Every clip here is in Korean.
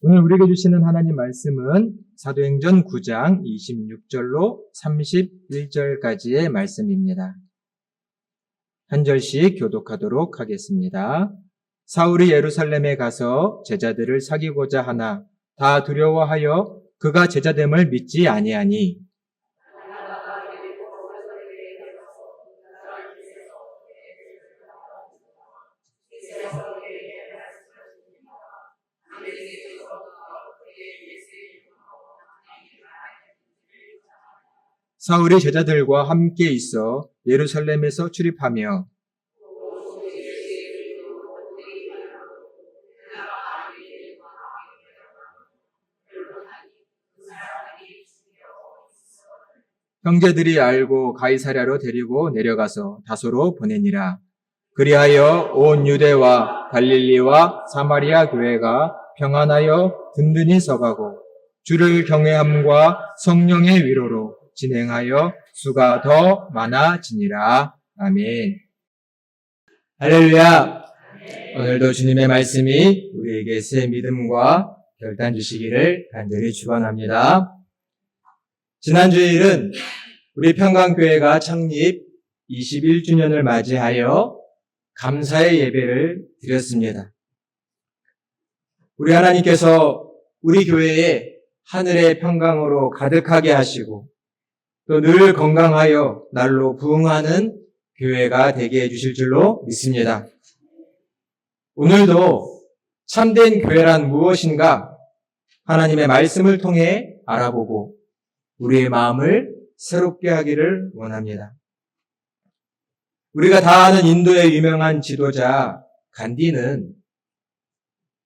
오늘 우리에게 주시는 하나님 말씀은 사도행전 9장 26절로 31절까지의 말씀입니다. 한 절씩 교독하도록 하겠습니다. 사울이 예루살렘에 가서 제자들을 사귀고자 하나 다 두려워하여 그가 제자됨을 믿지 아니하니 사울이 제자들과 함께 있어 예루살렘에서 출입하며 형제들이 알고 가이사랴로 데리고 내려가서 다소로 보내니라. 그리하여 온 유대와 갈릴리와 사마리아 교회가 평안하여 든든히 서가고 주를 경외함과 성령의 위로로 진행하여 수가 더 많아지니라. 아멘. 할렐루야. 오늘도 주님의 말씀이 우리에게 새 믿음과 결단 주시기를 간절히 축원합니다. 지난 주일은 우리 평강교회가 창립 21주년을 맞이하여 감사의 예배를 드렸습니다. 우리 하나님께서 우리 교회에 하늘의 평강으로 가득하게 하시고 또 늘 건강하여 날로 부흥하는 교회가 되게 해주실 줄로 믿습니다. 오늘도 참된 교회란 무엇인가 하나님의 말씀을 통해 알아보고 우리의 마음을 새롭게 하기를 원합니다. 우리가 다 아는 인도의 유명한 지도자 간디는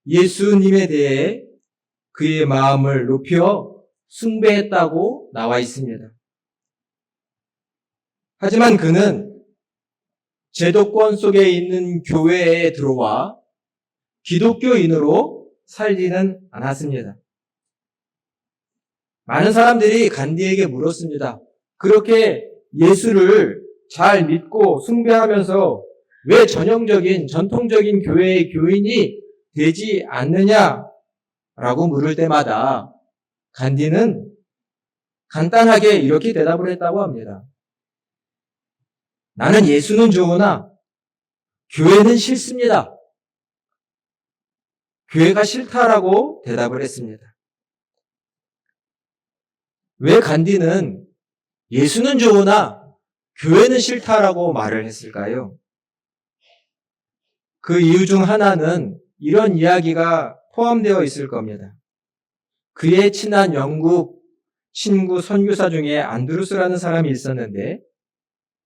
예수님에 대해 그의 마음을 높여 숭배했다고 나와 있습니다. 하지만 그는 제도권 속에 있는 교회에 들어와 기독교인으로 살지는 않았습니다. 많은 사람들이 간디에게 물었습니다. 그렇게 예수를 잘 믿고 숭배하면서 왜 전통적인 교회의 교인이 되지 않느냐라고 물을 때마다 간디는 간단하게 이렇게 대답을 했다고 합니다. 나는 예수는 좋으나 교회는 싫습니다. 교회가 싫다라고 대답을 했습니다. 왜 간디는 예수는 좋으나 교회는 싫다라고 말을 했을까요? 그 이유 중 하나는 이런 이야기가 포함되어 있을 겁니다. 그의 친한 영국 친구 선교사 중에 안드루스라는 사람이 있었는데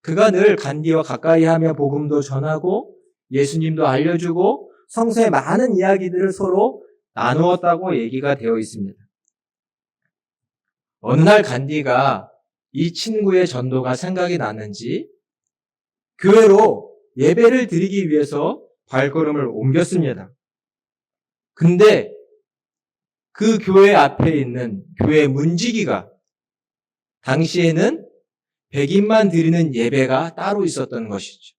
그가 늘 간디와 가까이 하며 복음도 전하고 예수님도 알려주고 성서의 많은 이야기들을 서로 나누었다고 얘기가 되어 있습니다. 어느 날 간디가 이 친구의 전도가 생각이 났는지 교회로 예배를 드리기 위해서 발걸음을 옮겼습니다. 근데 그 교회 앞에 있는 교회 문지기가 당시에는 백인만 드리는 예배가 따로 있었던 것이죠.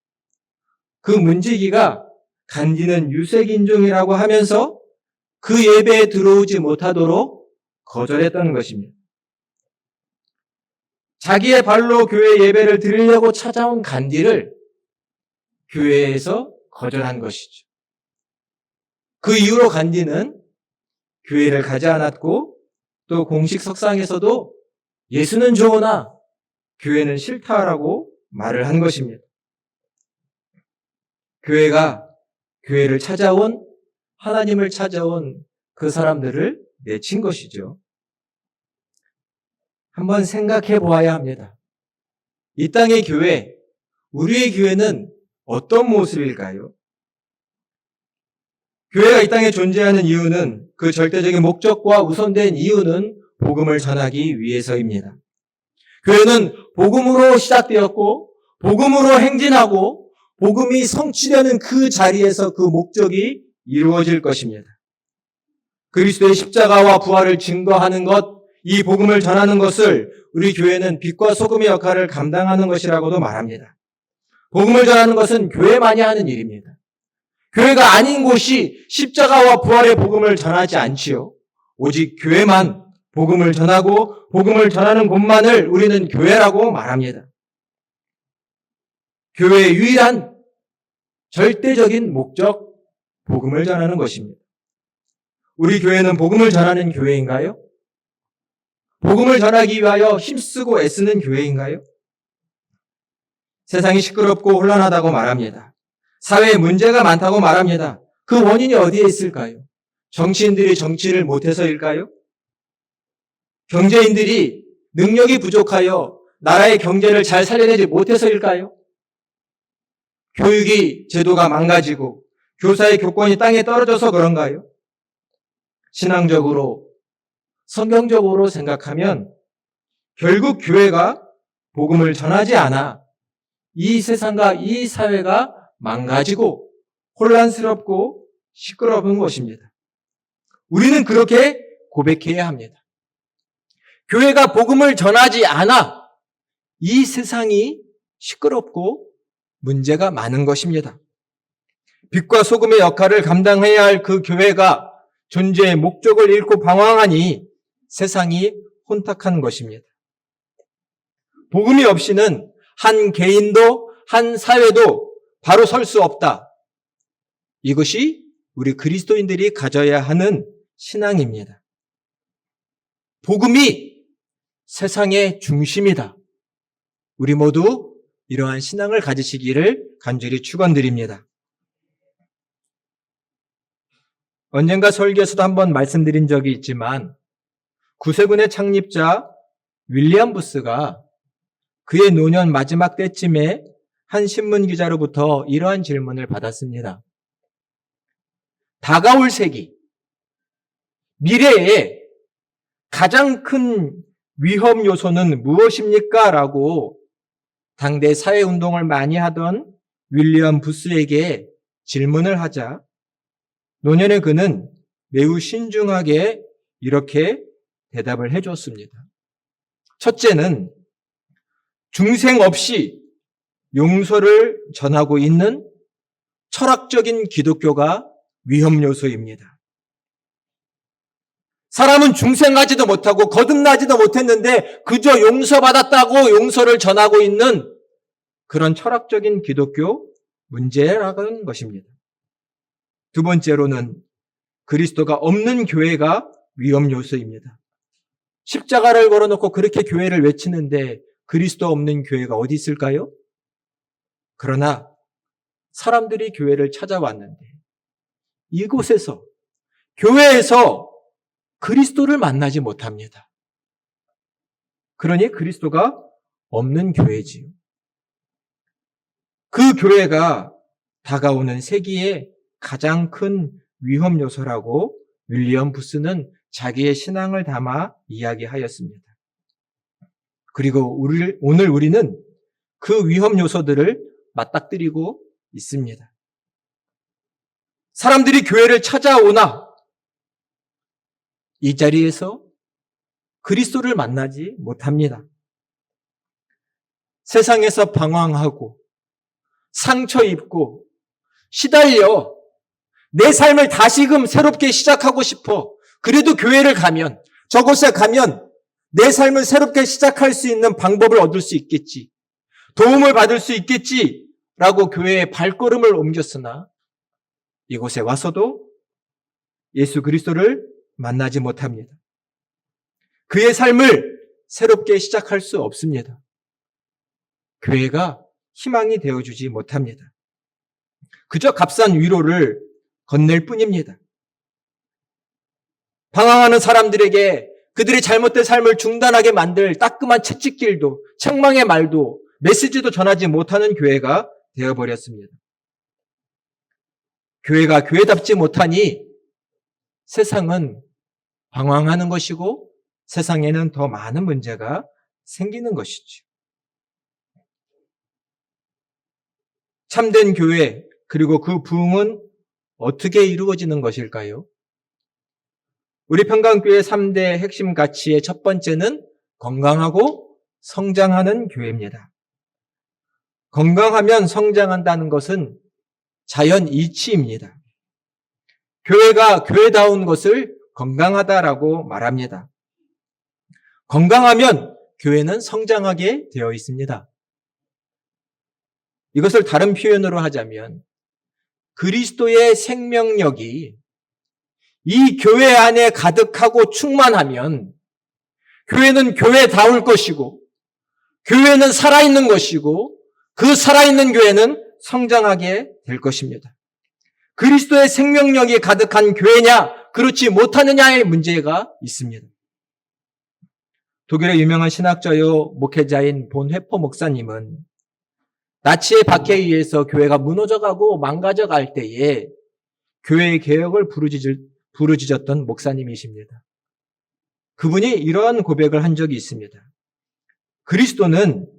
그 문지기가 간디는 유색인종이라고 하면서 그 예배에 들어오지 못하도록 거절했던 것입니다. 자기의 발로 교회 예배를 드리려고 찾아온 간디를 교회에서 거절한 것이죠. 그 이후로 간디는 교회를 가지 않았고 또 공식 석상에서도 예수는 좋으나 교회는 싫다라고 말을 한 것입니다. 교회를 찾아온 하나님을 찾아온 그 사람들을 내친 것이죠. 한번 생각해 보아야 합니다. 이 땅의 교회, 우리의 교회는 어떤 모습일까요? 교회가 이 땅에 존재하는 이유는 그 절대적인 목적과 우선된 이유는 복음을 전하기 위해서입니다. 교회는 복음으로 시작되었고 복음으로 행진하고 복음이 성취되는 그 자리에서 그 목적이 이루어질 것입니다. 그리스도의 십자가와 부활을 증거하는 것, 이 복음을 전하는 것을 우리 교회는 빛과 소금의 역할을 감당하는 것이라고도 말합니다. 복음을 전하는 것은 교회만이 하는 일입니다. 교회가 아닌 곳이 십자가와 부활의 복음을 전하지 않지요. 오직 교회만 복음을 전하고 복음을 전하는 곳만을 우리는 교회라고 말합니다. 교회의 유일한 절대적인 목적, 복음을 전하는 것입니다. 우리 교회는 복음을 전하는 교회인가요? 복음을 전하기 위하여 힘쓰고 애쓰는 교회인가요? 세상이 시끄럽고 혼란하다고 말합니다. 사회에 문제가 많다고 말합니다. 그 원인이 어디에 있을까요? 정치인들이 정치를 못해서일까요? 경제인들이 능력이 부족하여 나라의 경제를 잘 살려내지 못해서일까요? 교육이 제도가 망가지고 교사의 교권이 땅에 떨어져서 그런가요? 신앙적으로, 성경적으로 생각하면 결국 교회가 복음을 전하지 않아 이 세상과 이 사회가 망가지고 혼란스럽고 시끄러운 것입니다. 우리는 그렇게 고백해야 합니다. 교회가 복음을 전하지 않아 이 세상이 시끄럽고 문제가 많은 것입니다. 빛과 소금의 역할을 감당해야 할 그 교회가 존재의 목적을 잃고 방황하니 세상이 혼탁한 것입니다. 복음이 없이는 한 개인도 한 사회도 바로 설 수 없다. 이것이 우리 그리스도인들이 가져야 하는 신앙입니다. 복음이 세상의 중심이다. 우리 모두 이러한 신앙을 가지시기를 간절히 축원드립니다. 언젠가 설교에서도 한번 말씀드린 적이 있지만 구세군의 창립자 윌리엄 부스가 그의 노년 마지막 때쯤에 한 신문 기자로부터 이러한 질문을 받았습니다. 다가올 세기, 미래에 가장 큰 위험 요소는 무엇입니까? 라고 당대 사회운동을 많이 하던 윌리엄 부스에게 질문을 하자 노년의 그는 매우 신중하게 이렇게 대답을 해줬습니다. 첫째는 중생 없이 용서를 전하고 있는 철학적인 기독교가 위험 요소입니다. 사람은 중생하지도 못하고 거듭나지도 못했는데 그저 용서받았다고 용서를 전하고 있는 그런 철학적인 기독교 문제라는 것입니다. 두 번째로는 그리스도가 없는 교회가 위험 요소입니다. 십자가를 걸어놓고 그렇게 교회를 외치는데 그리스도 없는 교회가 어디 있을까요? 그러나 사람들이 교회를 찾아왔는데 이곳에서 교회에서 그리스도를 만나지 못합니다. 그러니 그리스도가 없는 교회지요. 그 교회가 다가오는 세기의 가장 큰 위험 요소라고 윌리엄 부스는 자기의 신앙을 담아 이야기하였습니다. 그리고 오늘 우리는 그 위험 요소들을 맞닥뜨리고 있습니다. 사람들이 교회를 찾아오나 이 자리에서 그리스도를 만나지 못합니다. 세상에서 방황하고 상처 입고 시달려 내 삶을 다시금 새롭게 시작하고 싶어. 그래도 교회를 가면, 저곳에 가면 내 삶을 새롭게 시작할 수 있는 방법을 얻을 수 있겠지. 도움을 받을 수 있겠지라고 교회에 발걸음을 옮겼으나 이곳에 와서도 예수 그리스도를 만나지 못합니다. 그의 삶을 새롭게 시작할 수 없습니다. 교회가 희망이 되어주지 못합니다. 그저 값싼 위로를 건넬 뿐입니다. 방황하는 사람들에게 그들의 잘못된 삶을 중단하게 만들 따끔한 채찍질도 책망의 말도 메시지도 전하지 못하는 교회가 되어버렸습니다. 교회가 교회답지 못하니 세상은 방황하는 것이고 세상에는 더 많은 문제가 생기는 것이죠. 참된 교회 그리고 그 부흥은 어떻게 이루어지는 것일까요? 우리 평강교회 3대 핵심 가치의 첫 번째는 건강하고 성장하는 교회입니다. 건강하면 성장한다는 것은 자연 이치입니다. 교회가 교회다운 것을 건강하다라고 말합니다. 건강하면 교회는 성장하게 되어 있습니다. 이것을 다른 표현으로 하자면 그리스도의 생명력이 이 교회 안에 가득하고 충만하면 교회는 교회다울 것이고 교회는 살아있는 것이고 그 살아있는 교회는 성장하게 될 것입니다. 그리스도의 생명력이 가득한 교회냐 그렇지 못하느냐의 문제가 있습니다. 독일의 유명한 신학자요 목회자인 본 회퍼 목사님은 나치의 박해에 의해서 교회가 무너져가고 망가져갈 때에 교회의 개혁을 부르짖었던 목사님이십니다. 그분이 이러한 고백을 한 적이 있습니다. 그리스도는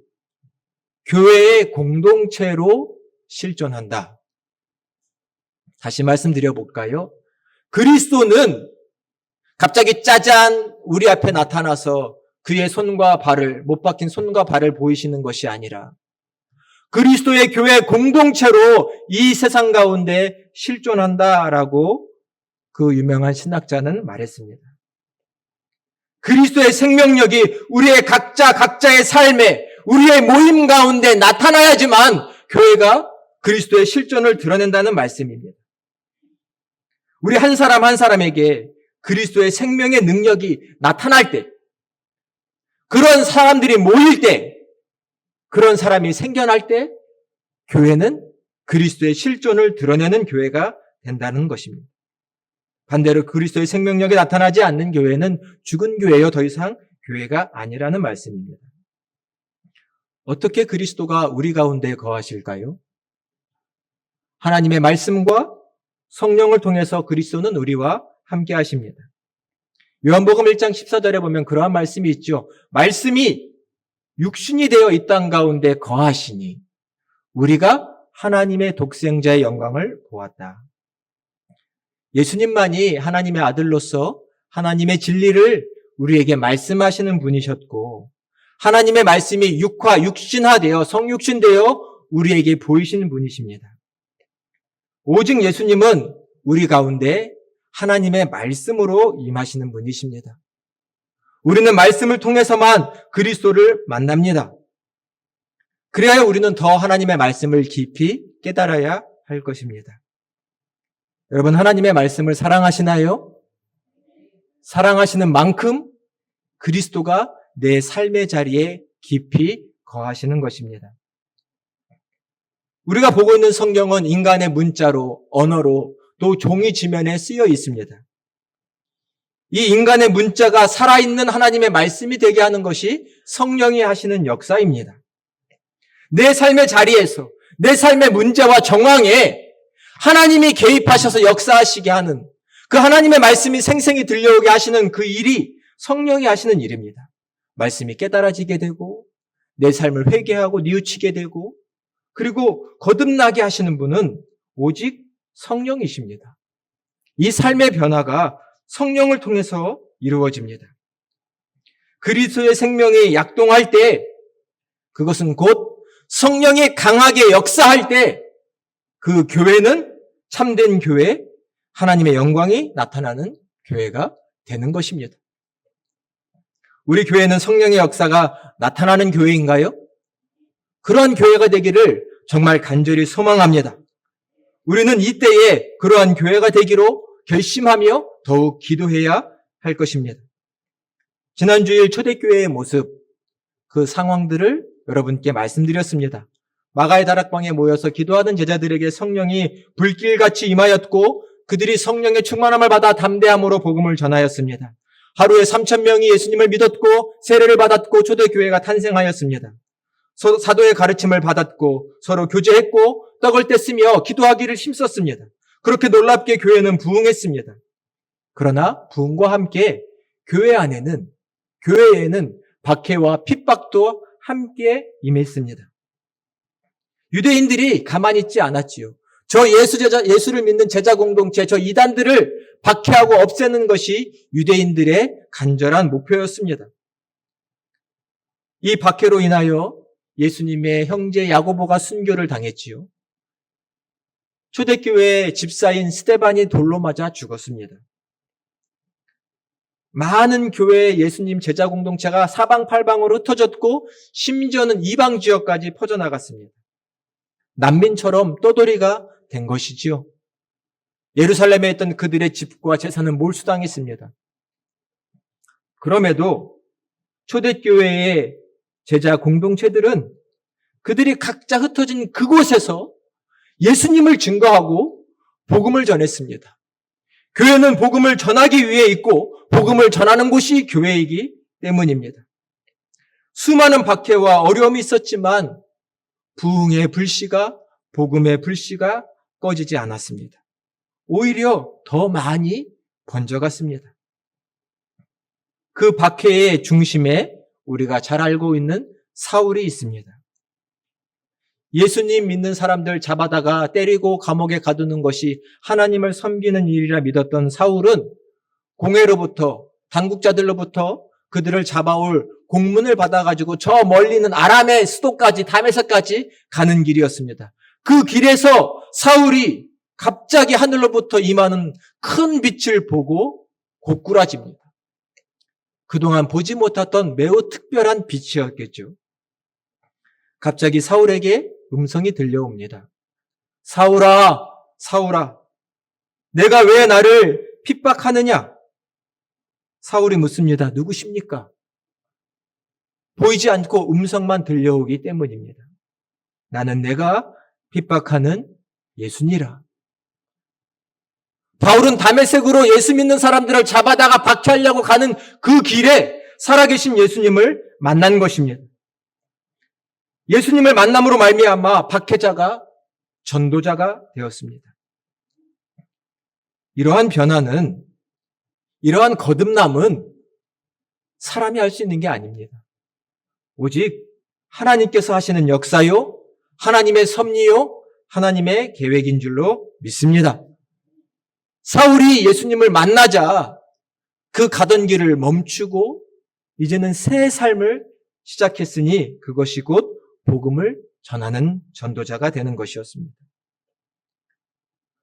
교회의 공동체로 실존한다. 다시 말씀드려볼까요? 그리스도는 갑자기 짜잔 우리 앞에 나타나서 그의 손과 발을, 못 박힌 손과 발을 보이시는 것이 아니라 그리스도의 교회 공동체로 이 세상 가운데 실존한다라고 그 유명한 신학자는 말했습니다. 그리스도의 생명력이 우리의 각자의 삶에 우리의 모임 가운데 나타나야지만 교회가 그리스도의 실존을 드러낸다는 말씀입니다. 우리 한 사람 한 사람에게 그리스도의 생명의 능력이 나타날 때, 그런 사람들이 모일 때, 그런 사람이 생겨날 때 교회는 그리스도의 실존을 드러내는 교회가 된다는 것입니다. 반대로 그리스도의 생명력이 나타나지 않는 교회는 죽은 교회요, 더 이상 교회가 아니라는 말씀입니다. 어떻게 그리스도가 우리 가운데 거하실까요? 하나님의 말씀과 성령을 통해서 그리스도는 우리와 함께 하십니다. 요한복음 1장 14절에 보면 그러한 말씀이 있죠. 말씀이 육신이 되어 이 땅 가운데 거하시니 우리가 하나님의 독생자의 영광을 보았다. 예수님만이 하나님의 아들로서 하나님의 진리를 우리에게 말씀하시는 분이셨고 하나님의 말씀이 육신화되어 성육신되어 우리에게 보이시는 분이십니다. 오직 예수님은 우리 가운데 하나님의 말씀으로 임하시는 분이십니다. 우리는 말씀을 통해서만 그리스도를 만납니다. 그래야 우리는 더 하나님의 말씀을 깊이 깨달아야 할 것입니다. 여러분, 하나님의 말씀을 사랑하시나요? 사랑하시는 만큼 그리스도가 내 삶의 자리에 깊이 거하시는 것입니다. 우리가 보고 있는 성경은 인간의 문자로, 언어로, 또 종이 지면에 쓰여 있습니다. 이 인간의 문자가 살아있는 하나님의 말씀이 되게 하는 것이 성령이 하시는 역사입니다. 내 삶의 자리에서, 내 삶의 문제와 정황에 하나님이 개입하셔서 역사하시게 하는 그 하나님의 말씀이 생생히 들려오게 하시는 그 일이 성령이 하시는 일입니다. 말씀이 깨달아지게 되고 내 삶을 회개하고 뉘우치게 되고 그리고 거듭나게 하시는 분은 오직 성령이십니다. 이 삶의 변화가 성령을 통해서 이루어집니다. 그리스도의 생명이 약동할 때 그것은 곧 성령이 강하게 역사할 때 그 교회는 참된 교회, 하나님의 영광이 나타나는 교회가 되는 것입니다. 우리 교회는 성령의 역사가 나타나는 교회인가요? 그러한 교회가 되기를 정말 간절히 소망합니다. 우리는 이때에 그러한 교회가 되기로 결심하며 더욱 기도해야 할 것입니다. 지난주일 초대교회의 모습, 그 상황들을 여러분께 말씀드렸습니다. 마가의 다락방에 모여서 기도하던 제자들에게 성령이 불길같이 임하였고 그들이 성령의 충만함을 받아 담대함으로 복음을 전하였습니다. 하루에 3,000명이 예수님을 믿었고 세례를 받았고 초대교회가 탄생하였습니다. 사도의 가르침을 받았고 서로 교제했고 떡을 뗐으며 기도하기를 힘썼습니다. 그렇게 놀랍게 교회는 부흥했습니다. 그러나 부흥과 함께 교회에는 박해와 핍박도 함께 임했습니다. 유대인들이 가만히 있지 않았지요. 예수를 믿는 제자 공동체, 저 이단들을 박해하고 없애는 것이 유대인들의 간절한 목표였습니다. 이 박해로 인하여 예수님의 형제 야고보가 순교를 당했지요. 초대교회의 집사인 스데반이 돌로 맞아 죽었습니다. 많은 교회의 예수님 제자 공동체가 사방팔방으로 흩어졌고 심지어는 이방 지역까지 퍼져나갔습니다. 난민처럼 떠돌이가 된 것이지요. 예루살렘에 있던 그들의 집과 재산은 몰수당했습니다. 그럼에도 초대교회의 제자 공동체들은 그들이 각자 흩어진 그곳에서 예수님을 증거하고 복음을 전했습니다. 교회는 복음을 전하기 위해 있고 복음을 전하는 곳이 교회이기 때문입니다. 수많은 박해와 어려움이 있었지만 부흥의 불씨가, 복음의 불씨가 꺼지지 않았습니다. 오히려 더 많이 번져갔습니다. 그 박해의 중심에 우리가 잘 알고 있는 사울이 있습니다. 예수님 믿는 사람들 잡아다가 때리고 감옥에 가두는 것이 하나님을 섬기는 일이라 믿었던 사울은 공회로부터, 당국자들로부터 그들을 잡아올 공문을 받아가지고 저 멀리 있는 아람의 수도까지, 다메섹까지 가는 길이었습니다. 그 길에서 사울이 갑자기 하늘로부터 임하는 큰 빛을 보고 고꾸라집니다. 그동안 보지 못했던 매우 특별한 빛이었겠죠. 갑자기 사울에게 음성이 들려옵니다. 사울아, 사울아, 내가 왜 나를 핍박하느냐? 사울이 묻습니다. 누구십니까? 보이지 않고 음성만 들려오기 때문입니다. 나는 내가 핍박하는 예수니라. 바울은 다메섹으로 예수 믿는 사람들을 잡아다가 박해하려고 가는 그 길에 살아계신 예수님을 만난 것입니다. 예수님을 만남으로 말미암아 박해자가 전도자가 되었습니다. 이러한 변화는, 이러한 거듭남은 사람이 할 수 있는 게 아닙니다. 오직 하나님께서 하시는 역사요, 하나님의 섭리요, 하나님의 계획인 줄로 믿습니다. 사울이 예수님을 만나자 그 가던 길을 멈추고 이제는 새 삶을 시작했으니 그것이 곧 복음을 전하는 전도자가 되는 것이었습니다.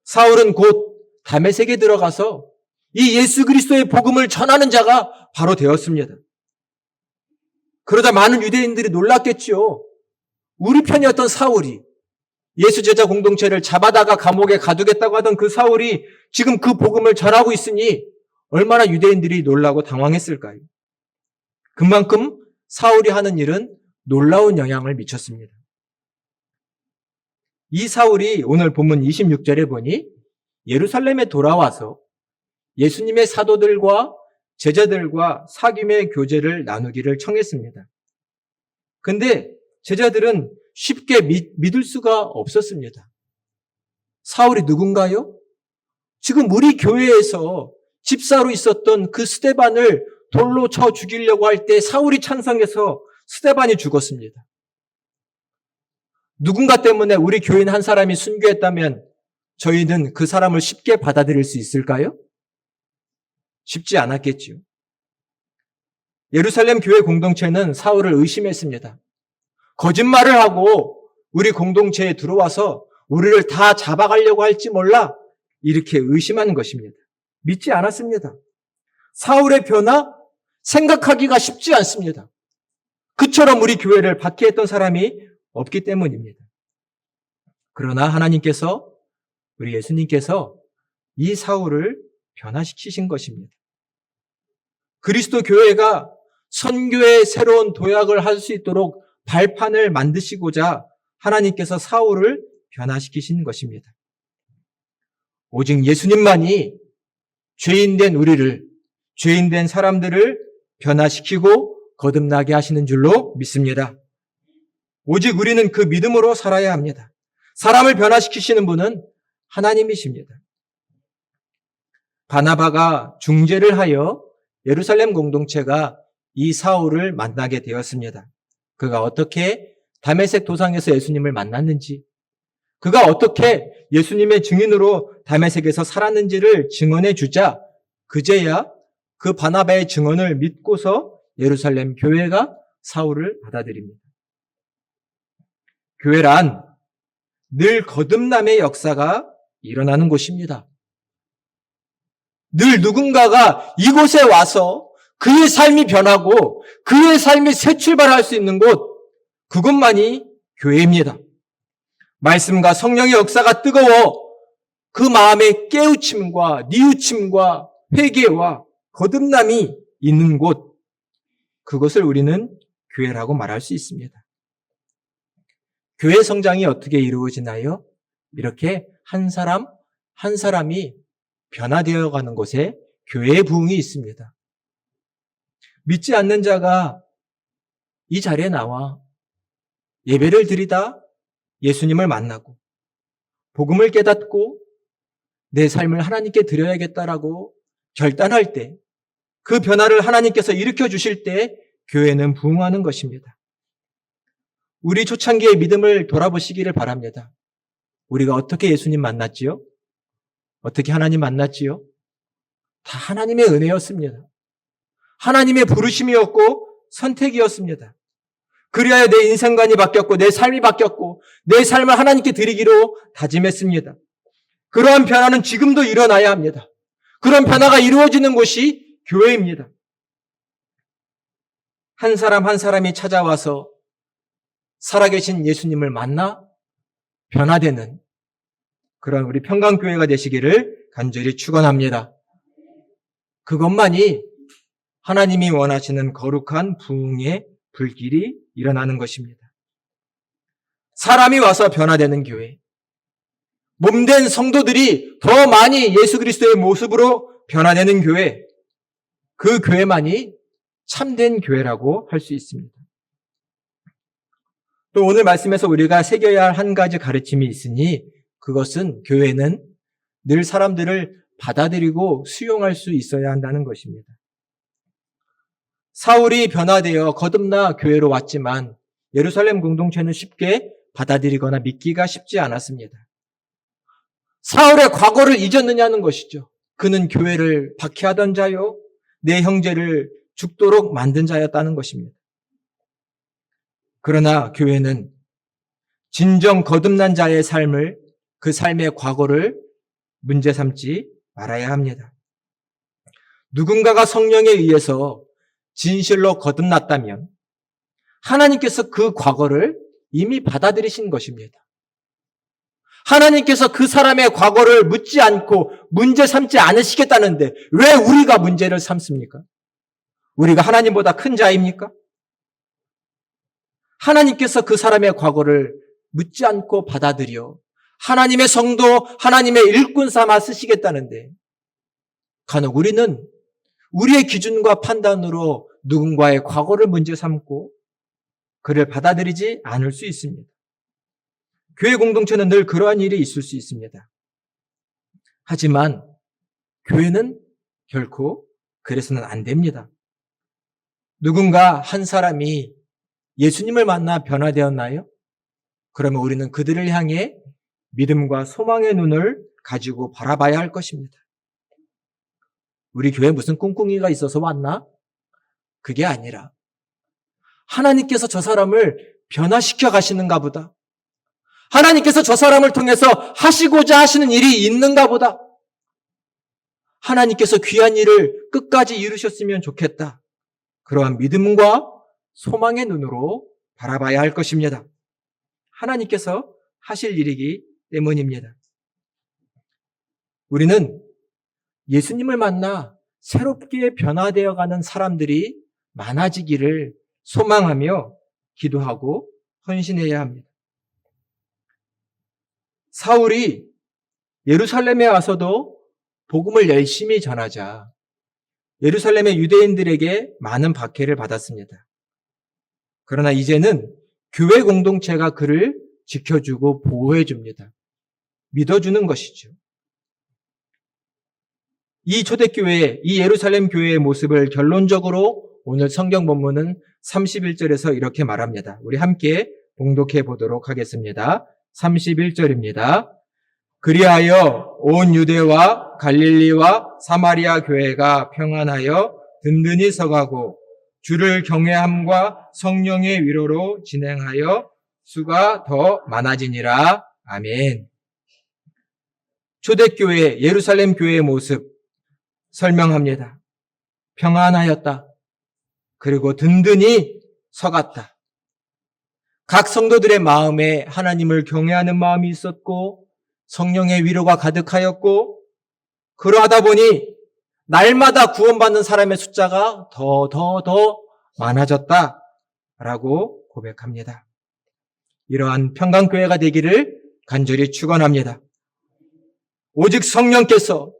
사울은 곧 다메섹에 들어가서 이 예수 그리스도의 복음을 전하는 자가 바로 되었습니다. 그러자 많은 유대인들이 놀랐겠지요. 우리 편이었던 사울이, 예수 제자 공동체를 잡아다가 감옥에 가두겠다고 하던 그 사울이 지금 그 복음을 전하고 있으니 얼마나 유대인들이 놀라고 당황했을까요? 그만큼 사울이 하는 일은 놀라운 영향을 미쳤습니다. 이 사울이 오늘 본문 26절에 보니 예루살렘에 돌아와서 예수님의 사도들과 제자들과 사귐의 교제를 나누기를 청했습니다. 근데 제자들은 쉽게 믿을 수가 없었습니다. 사울이 누군가요? 지금 우리 교회에서 집사로 있었던 그 스데반을 돌로 쳐 죽이려고 할 때 사울이 찬성해서 스데반이 죽었습니다. 누군가 때문에 우리 교인 한 사람이 순교했다면 저희는 그 사람을 쉽게 받아들일 수 있을까요? 쉽지 않았겠지요. 예루살렘 교회 공동체는 사울을 의심했습니다. 거짓말을 하고 우리 공동체에 들어와서 우리를 다 잡아가려고 할지 몰라 이렇게 의심하는 것입니다. 믿지 않았습니다. 사울의 변화 생각하기가 쉽지 않습니다. 그처럼 우리 교회를 박해했던 사람이 없기 때문입니다. 그러나 하나님께서, 우리 예수님께서 이 사울을 변화시키신 것입니다. 그리스도 교회가 선교의 새로운 도약을 할 수 있도록 발판을 만드시고자 하나님께서 사울을 변화시키신 것입니다. 오직 예수님만이 죄인된 우리를, 죄인된 사람들을 변화시키고 거듭나게 하시는 줄로 믿습니다. 오직 우리는 그 믿음으로 살아야 합니다. 사람을 변화시키시는 분은 하나님이십니다. 바나바가 중재를 하여 예루살렘 공동체가 이 사울을 만나게 되었습니다. 그가 어떻게 다메섹 도상에서 예수님을 만났는지, 그가 어떻게 예수님의 증인으로 다메섹에서 살았는지를 증언해 주자 그제야 그 바나바의 증언을 믿고서 예루살렘 교회가 사울을 받아들입니다. 교회란 늘 거듭남의 역사가 일어나는 곳입니다. 늘 누군가가 이곳에 와서 그의 삶이 변하고 그의 삶이 새 출발할 수 있는 곳, 그것만이 교회입니다. 말씀과 성령의 역사가 뜨거워 그 마음의 깨우침과 뉘우침과 회개와 거듭남이 있는 곳, 그것을 우리는 교회라고 말할 수 있습니다. 교회 성장이 어떻게 이루어지나요? 이렇게 한 사람 한 사람이 변화되어 가는 곳에 교회의 부흥이 있습니다. 믿지 않는 자가 이 자리에 나와 예배를 드리다 예수님을 만나고 복음을 깨닫고 내 삶을 하나님께 드려야겠다라고 결단할 때, 그 변화를 하나님께서 일으켜 주실 때 교회는 부흥하는 것입니다. 우리 초창기의 믿음을 돌아보시기를 바랍니다. 우리가 어떻게 예수님 만났지요? 어떻게 하나님 만났지요? 다 하나님의 은혜였습니다. 하나님의 부르심이었고 선택이었습니다. 그리하여 내 인생관이 바뀌었고 내 삶이 바뀌었고 내 삶을 하나님께 드리기로 다짐했습니다. 그러한 변화는 지금도 일어나야 합니다. 그런 변화가 이루어지는 곳이 교회입니다. 한 사람 한 사람이 찾아와서 살아계신 예수님을 만나 변화되는 그런 우리 평강교회가 되시기를 간절히 축원합니다. 그것만이 하나님이 원하시는 거룩한 부흥의 불길이 일어나는 것입니다. 사람이 와서 변화되는 교회, 몸된 성도들이 더 많이 예수 그리스도의 모습으로 변화되는 교회, 그 교회만이 참된 교회라고 할 수 있습니다. 또 오늘 말씀에서 우리가 새겨야 할 한 가지 가르침이 있으니 그것은 교회는 늘 사람들을 받아들이고 수용할 수 있어야 한다는 것입니다. 사울이 변화되어 거듭나 교회로 왔지만 예루살렘 공동체는 쉽게 받아들이거나 믿기가 쉽지 않았습니다. 사울의 과거를 잊었느냐는 것이죠. 그는 교회를 박해하던 자요, 내 형제를 죽도록 만든 자였다는 것입니다. 그러나 교회는 진정 거듭난 자의 삶을, 그 삶의 과거를 문제 삼지 말아야 합니다. 누군가가 성령에 의해서 진실로 거듭났다면 하나님께서 그 과거를 이미 받아들이신 것입니다. 하나님께서 그 사람의 과거를 묻지 않고 문제 삼지 않으시겠다는데 왜 우리가 문제를 삼습니까? 우리가 하나님보다 큰 자입니까? 하나님께서 그 사람의 과거를 묻지 않고 받아들여 하나님의 성도, 하나님의 일꾼 삼아 쓰시겠다는데 간혹 우리는 우리의 기준과 판단으로 누군가의 과거를 문제 삼고 그를 받아들이지 않을 수 있습니다. 교회 공동체는 늘 그러한 일이 있을 수 있습니다. 하지만 교회는 결코 그래서는 안 됩니다. 누군가 한 사람이 예수님을 만나 변화되었나요? 그러면 우리는 그들을 향해 믿음과 소망의 눈을 가지고 바라봐야 할 것입니다. 우리 교회에 무슨 꿍꿍이가 있어서 왔나? 그게 아니라 하나님께서 저 사람을 변화시켜 가시는가 보다. 하나님께서 저 사람을 통해서 하시고자 하시는 일이 있는가 보다. 하나님께서 귀한 일을 끝까지 이루셨으면 좋겠다. 그러한 믿음과 소망의 눈으로 바라봐야 할 것입니다. 하나님께서 하실 일이기 때문입니다. 우리는 예수님을 만나 새롭게 변화되어가는 사람들이 많아지기를 소망하며 기도하고 헌신해야 합니다. 사울이 예루살렘에 와서도 복음을 열심히 전하자 예루살렘의 유대인들에게 많은 박해를 받았습니다. 그러나 이제는 교회 공동체가 그를 지켜주고 보호해 줍니다. 믿어주는 것이죠. 이 초대교회, 이 예루살렘 교회의 모습을 결론적으로 오늘 성경 본문은 31절에서 이렇게 말합니다. 우리 함께 봉독해 보도록 하겠습니다. 31절입니다. 그리하여 온 유대와 갈릴리와 사마리아 교회가 평안하여 든든히 서가고 주를 경외함과 성령의 위로로 진행하여 수가 더 많아지니라. 아멘. 초대교회 예루살렘 교회의 모습 설명합니다. 평안하였다. 그리고 든든히 서갔다. 각 성도들의 마음에 하나님을 경외하는 마음이 있었고 성령의 위로가 가득하였고 그러하다 보니 날마다 구원받는 사람의 숫자가 더 많아졌다라고 고백합니다. 이러한 평강교회가 되기를 간절히 축원합니다. 오직 성령께서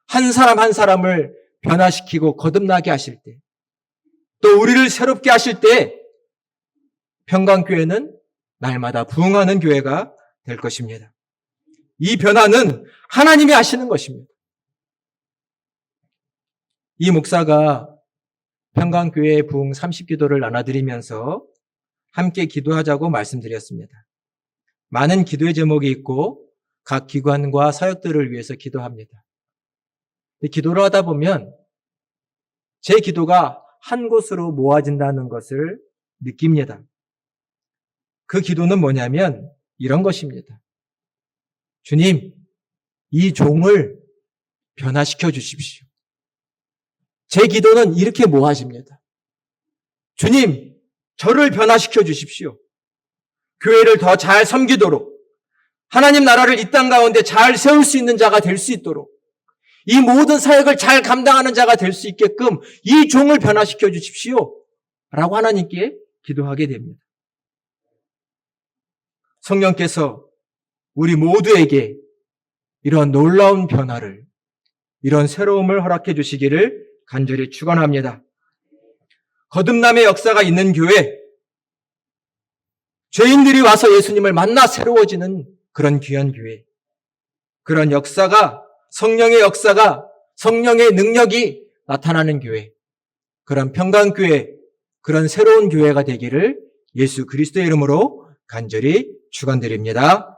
한 사람 한 사람을 변화시키고 거듭나게 하실 때, 또 우리를 새롭게 하실 때 평강교회는 날마다 부흥하는 교회가 될 것입니다. 이 변화는 하나님이 하시는 것입니다. 이 목사가 평강교회 부흥 30기도를 나눠드리면서 함께 기도하자고 말씀드렸습니다. 많은 기도의 제목이 있고 각 기관과 사역들을 위해서 기도합니다. 기도를 하다 보면 제 기도가 한 곳으로 모아진다는 것을 느낍니다. 그 기도는 뭐냐면 이런 것입니다. 주님, 이 종을 변화시켜 주십시오. 제 기도는 이렇게 모아집니다. 주님, 저를 변화시켜 주십시오. 교회를 더 잘 섬기도록, 하나님 나라를 이 땅 가운데 잘 세울 수 있는 자가 될 수 있도록, 이 모든 사역을 잘 감당하는 자가 될 수 있게끔 이 종을 변화시켜 주십시오. 라고 하나님께 기도하게 됩니다. 성령께서 우리 모두에게 이런 놀라운 변화를, 이런 새로움을 허락해 주시기를 간절히 축원합니다. 거듭남의 역사가 있는 교회, 죄인들이 와서 예수님을 만나 새로워지는 그런 귀한 교회, 그런 역사가, 성령의 역사가, 성령의 능력이 나타나는 교회, 그런 평강교회, 그런 새로운 교회가 되기를 예수 그리스도의 이름으로 간절히 축원드립니다.